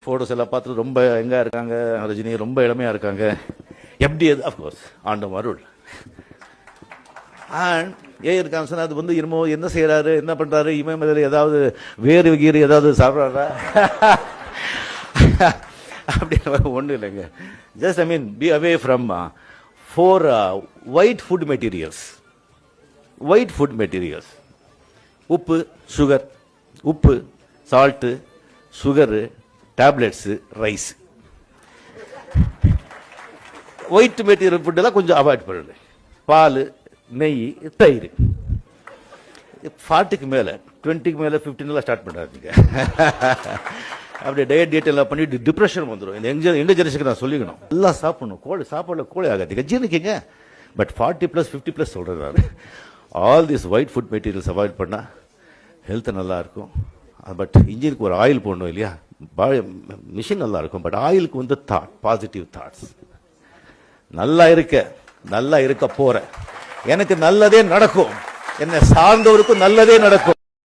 Photos எல்லாம் பார்த்துட்டு ரொம்ப எங்கே இருக்காங்க, ரஜினி ரொம்ப இளமையாக இருக்காங்க. எப்படி அது அஃப்கோர்ஸ் ஆண்டவன் அருள். அண்ட் இருக்காங்க சார், அது வந்து என்னமோ என்ன செய்கிறாரு, என்ன பண்ணுறாரு, இமயமலையில் ஏதாவது வேறு கீறு ஏதாவது சாப்பிட்றாரா அப்படின்னு ஒன்றும் இல்லைங்க. Just I mean P away from four white food materials. White food materials: உப்பு, சுகர், உப்பு, salt, sugar, tablets, rice. White material ஃபுட்டெல்லாம் கொஞ்சம் அவாய்ட் பண்ணுங்க. பால், நெய், தயிர். 40க்கு மேலே, 20க்கு மேலே, 15 ஸ்டார்ட் பண்ணுறாங்க. அப்படியே டயட் டேட் எல்லாம் பண்ணிட்டு டிப்ரெஷன் வந்துடும். இந்த எங்க ஜெனரேஷனுக்கு நான் சொல்லிக்கணும், எல்லாம் சாப்பிடணும். சாப்பாடில் கோழி ஆகாதீங்க, ஜீரணிக்கிங்க. பட் 40+, 50+ சொல்கிறேன் நான். All this white food materials avoid பண்ணால் ஹெல்த் நல்லா இருக்கும். பட் இன்ஜினுக்கு ஒரு ஆயில் போடணும் இல்லையா, மிஷின் நல்லா இருக்கும். பட் ஆயிலுக்கு வந்து தாட், பாசிட்டிவ் தாட்ஸ். நல்லா இருக்க போற, எனக்கு நல்லதே நடக்கும், என்னை சார்ந்தவருக்கும் நல்லதே நடக்கும்.